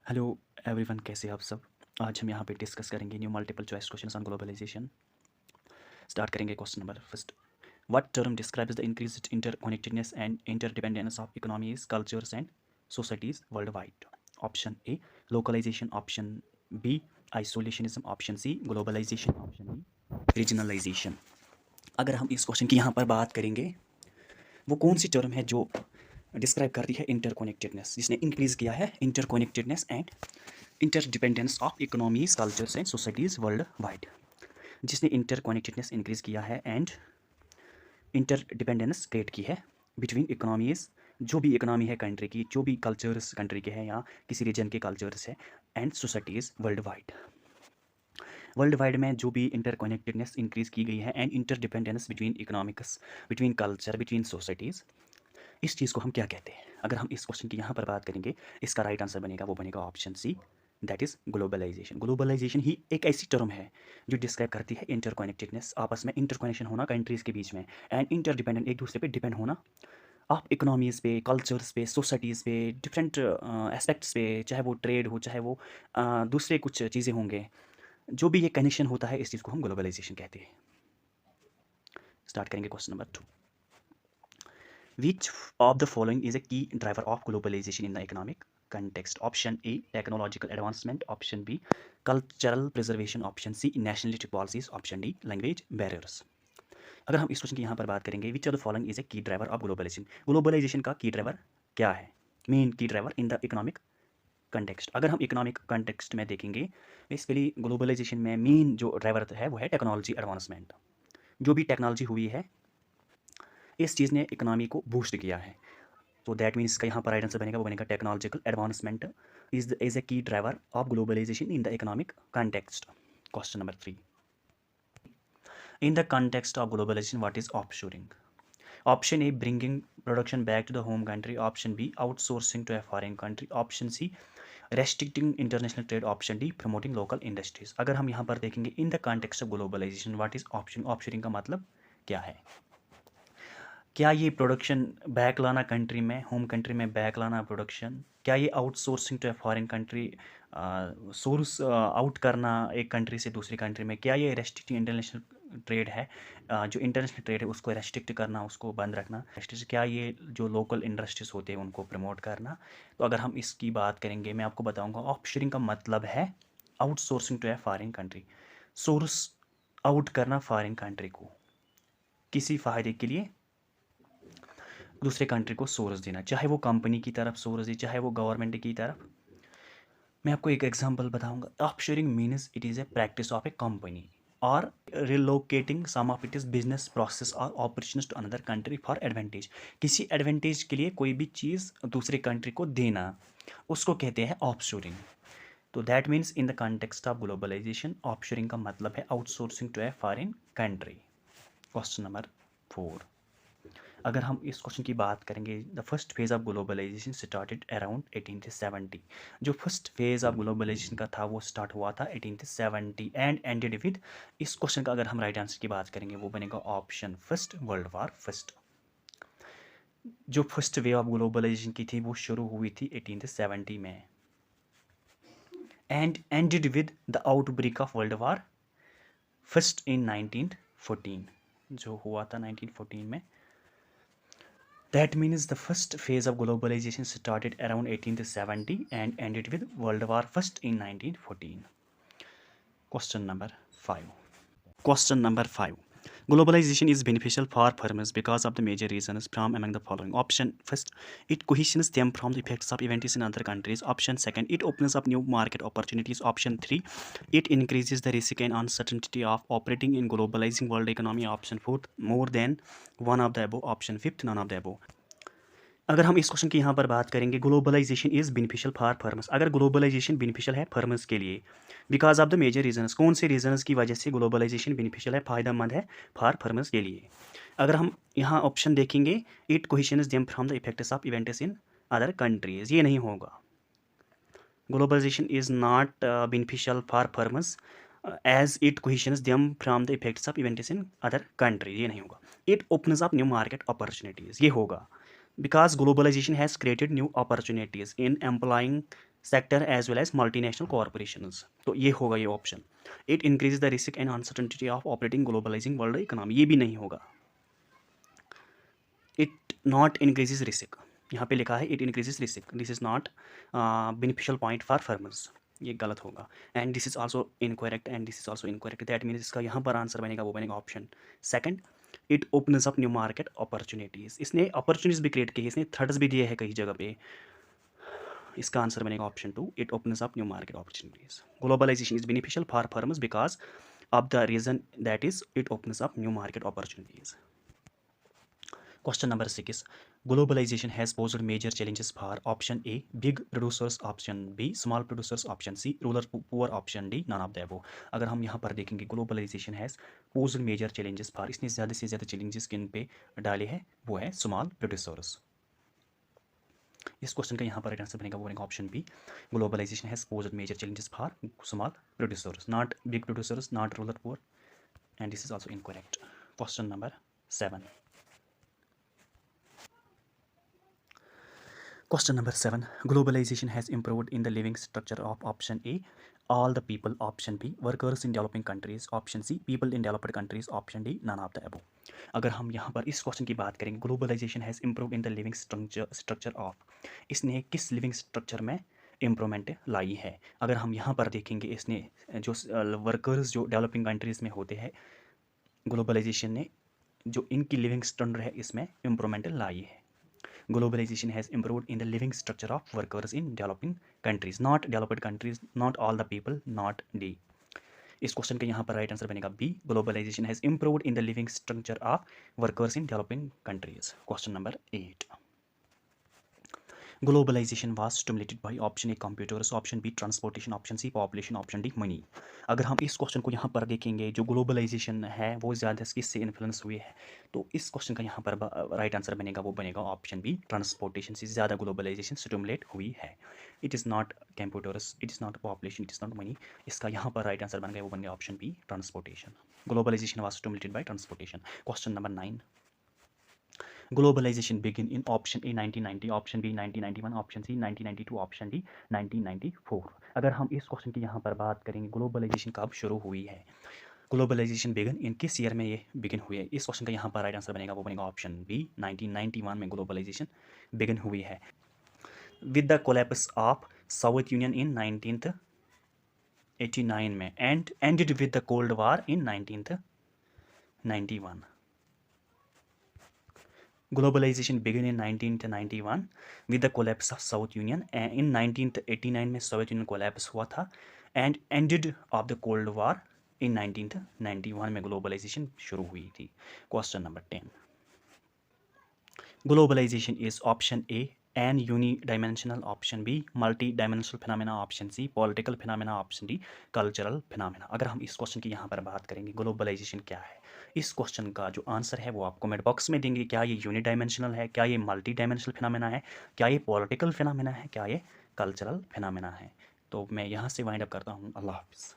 Hello everyone, कैसे हैं आप सब। आज हम यहाँ पे डिस्कस करेंगे new multiple choice questions on globalisation. Start करेंगे question number first. What term describes the increased interconnectedness and interdependence of economies, cultures and societies world wide. Option A localisation, option B isolationism, option C globalisation, option D regionalisation. अगर हम इस question की यहाँ पर बात करेंगे, वो कौन सी टर्म है जो डिस्क्राइब करती है इंटरकनेक्टेडनेस, जिसने इंक्रीज किया है interconnectedness and interdependence of economies, cultures and societies world wide. जिसने इंटरकनेक्टेडनेस इंक्रीज़ किया है एंड इंटरडिपेंडेंस क्रिएट की है बिटवीन इकोनॉमीज़, जो भी इकोनॉमी है कंट्री की, जो भी कल्चर्स कंट्री के हैं या किसी रीजन के कल्चर्स है, and societies world wide. World wide में जो भी इंटरकनेक्टेडनेस इंक्रीज़ की गई है and interdependence between economics, between culture, between societies, इस चीज़ को हम क्या कहते हैं। अगर हम इस क्वेश्चन की यहाँ पर बात करेंगे, इसका राइट आंसर बनेगा, वो बनेगा option C, that is globalisation. Globalisation ही एक ऐसी टर्म है जो डिस्क्राइब करती है इंटरकनेक्टेडनेस, आपस में इंटरकनेक्शन होना कंट्रीज़ के बीच में, एंड इंटरडिपेंडेंट, एक दूसरे पे डिपेंड होना आप इकोनॉमीज़ पे, कल्चर्स पे, सोसाइटीज़ पे, डिफरेंट एस्पेक्ट्स पे, चाहे वो ट्रेड हो, चाहे वो दूसरे कुछ चीज़ें होंगे, जो भी ये कनेक्शन होता है, इस चीज़ को हम ग्लोबलाइजेशन कहते हैं। स्टार्ट करेंगे question number 2। Which of the following is a key driver of globalization in the economic context? Option A technological advancement, option B cultural preservation, option C nationality policies, option D language barriers. अगर हम इस question की यहाँ पर बात करेंगे, which of the following is a key driver of globalisation, globalisation का की ड्राइवर क्या है, मेन की driver in the economic context. अगर हम इकोनॉमिक कंटेक्स्ट में देखेंगे, बेसिकली ग्लोबलाइजेशन में मेन जो ड्राइवर है वो है टेक्नोलॉजी एडवांसमेंट। जो भी टेक्नोलॉजी हुई है, इस चीज़ ने इकोनॉमी को बूस्ट किया है। तो दैट मीन्स इसका यहाँ पर राइट आंसर बनेगा, वो बनेगा technological advancement is a key driver of globalisation in the economic context. Question number 3। In the context of globalisation what is offshoring? Option A bringing production back to the home country, option B outsourcing to a foreign country, option C restricting international trade, option D promoting local industries. अगर हम यहाँ पर देखेंगे in the context of globalisation what is option, offshoring का मतलब क्या है? क्या ये प्रोडक्शन बैक लाना कंट्री में, होम कंट्री में बैक लाना प्रोडक्शन, क्या ये outsourcing to a foreign country, source out करना एक कंट्री से दूसरी कंट्री में, क्या ये रेस्ट्रिक्टिंग इंटरनेशनल ट्रेड है, जो इंटरनेशनल ट्रेड है उसको रेस्ट्रिक्ट करना, उसको बंद रखना, क्या ये जो लोकल इंडस्ट्रीज होते हैं उनको प्रमोट करना। तो अगर हम इसकी बात करेंगे, मैं आपको बताऊंगा, ऑफशोरिंग का मतलब है outsourcing to a foreign country, source out करना फॉरेन कंट्री को किसी फ़ायदे के लिए दूसरे कंट्री को सोर्स देना, चाहे वो कंपनी की तरफ सोर्स दे, चाहे वो गवर्नमेंट की तरफ। मैं आपको एक एग्जांपल बताऊंगा। Offshoring means it is a practice of a company और relocating some of it is business process और operations to another country for advantage. किसी एडवांटेज के लिए कोई भी चीज़ दूसरे कंट्री को देना, उसको कहते हैं ऑफशोरिंग। तो that means in the context of globalisation offshoring का मतलब है outsourcing to a foreign country. Question number 4। अगर हम इस क्वेश्चन की बात करेंगे, the first phase of globalisation started around 1870। जो फर्स्ट फेज ऑफ ग्लोबलाइजेशन का था वो स्टार्ट हुआ था 1870 एंड एंडेड विद, इस क्वेश्चन का अगर हम राइट आंसर की बात करेंगे वो बनेगा option first, world war first. जो फर्स्ट वेव ऑफ ग्लोबलाइजेशन की थी वो शुरू हुई थी 1870 में and ended with the outbreak of world war first in 1914, जो हुआ था 1914 में। That means the first phase of globalization started around 1870 and ended with World War First in 1914. Question number 5. Question number 5. Globalization is beneficial for farmers because of the major reasons from among the following. Option first, it cohesions them from the effects of events in other countries. Option second, it opens up new market opportunities. Option 3, it increases the risk and uncertainty of operating in globalizing world economy. Option 4, more than one of the above. Option 5, none of the above. अगर हम इस question की यहाँ पर बात करेंगे, globalisation is beneficial for farmers. अगर globalisation beneficial है फार्मर्स के लिए, because of the major reasons, कौन से रीजंस की वजह से ग्लोबलाइजेशन बेनिफिशियल है, फ़ायदेमंद है फॉर फार्मर्स के लिए? अगर हम यहाँ ऑप्शन देखेंगे, it cohesions them from the effects of events in other countries, ये नहीं होगा। Globalisation is not beneficial for farmers as it cohesions them from the effects of events in other countries, ये नहीं होगा। It opens up new market opportunities, ये होगा, because globalization has created new opportunities in employing sector as well as multinational corporations. तो ये होगा ये option. It increase the risk and uncertainty of operating globalising world economy, ये भी नहीं होगा। इट नॉट इंक्रीजेज रिस्क, यहाँ पे लिखा है it increases risk, this is not beneficial point for farmers, ये गलत होगा। And this is also incorrect and this is also incorrect, that means इसका यहाँ पर आंसर बनेगा वो बनेगा option second. It opens up new market opportunities, इसने अपॉर्चुनिटीज़ भी क्रिएट की है, इसने थर्ड्स भी दिए हैं कई जगह पे, इसका आंसर बनेगा option two, it opens up new market opportunities. Globalisation is beneficial for firms because of the reason that is it opens up new market opportunities. Question number 6. Globalization has posed major challenges for option A, big producers, option B, small producers, option C, rural poor, option D, none of the above. अगर हम यहाँ पर देखेंगे globalization has posed major challenges for, इसने ज़्यादा से ज़्यादा challenges किन पे डाले हैं, वो है small producers। इस क्वेश्चन का यहाँ पर राइट आंसर बनेगा वो बनेगा option B, globalisation has posed major challenges for small producers, not big producers, not rural poor, and this is also incorrect. Question number 7. Question number 7. Globalization has improved in the living structure of option A, all the people, option B, workers in developing countries, option C, people in developed countries, option D, none of the above. अगर हम यहाँ पर इस question की बात करेंगे, globalisation has improve in the living structure of, इसने किस लिविंग स्ट्रक्चर में इम्प्रूवमेंट लाई है। अगर हम यहाँ पर देखेंगे, इसने जो वर्कर्स जो डेवलपिंग कंट्रीज़ में होते हैं, ग्लोबलाइजेशन ने जो इनकी लिविंग स्टैंडर्ड है इसमें इम्प्रूवमेंट लाई है। Globalization has improved in the living structure of workers in developing countries, not developed countries, not all the people, not D. इस क्वेश्चन का यहाँ पर राइट आंसर बनेगा B, globalisation has improved in the living structure of workers in developing countries. Question number 8. Globalisation was stimulated by option A computers, option B transportation, option C population, option D money. अगर हम इस question को यहाँ पर देखेंगे, जो globalisation है वो ज़्यादा किससे इन्फ्लुएंस हुई है, तो इस क्वेश्चन का यहाँ पर राइट आंसर बनेगा वो बनेगा ऑप्शन बी, ट्रांसपोर्टेशन से ज़्यादा ग्लोबलाइजेशन स्टिमुलेट हुई है। It is not computers, it is not population, it is not money, इसका यहाँ पर राइट आंसर बन गया वो बन गया option B, transportation. Globalisation was stimulated by transportation. Question number 9. Globalization began in option A 1990, option B 1991, option C 1992, option D 1994। अगर हम इस क्वेश्चन की यहाँ पर बात करेंगे, ग्लोबलाइजेशन कब शुरू हुई है, ग्लोबलाइजेशन बिगन इन किस ईयर में ये बिगिन हुई है, इस क्वेश्चन का यहाँ पर राइट आंसर बनेगा वो बनेगा ऑप्शन बी, 1991 में ग्लोबलाइजेशन बिगिन हुई है। With the collapse of Soviet Union in 1989 में and ended with the cold war in 1991। Globalisation begin in 1991 with the collapse of south union, in 1989 में सोवियत यूनियन कोलैप्स हुआ था, and ended of the cold war in 1991 में globalisation शुरू हुई थी। Question number 10. Globalisation is option A an unidimensional, option B multi dimensional phenomena, option C political phenomena, option D cultural phenomena. अगर हम इस question की यहाँ पर बात करेंगे, ग्लोबलाइजेशन क्या है, इस क्वेश्चन का जो आंसर है वो आप कमेंट बॉक्स में देंगे। क्या ये यूनिडायमेंशनल है, क्या ये मल्टी डायमेंशनल फिनोमेना है, क्या ये पॉलिटिकल फिनोमेना है, क्या ये कल्चरल फिनोमेना है। तो मैं यहाँ से वाइंड अप करता हूँ। अल्लाह हाफिज़।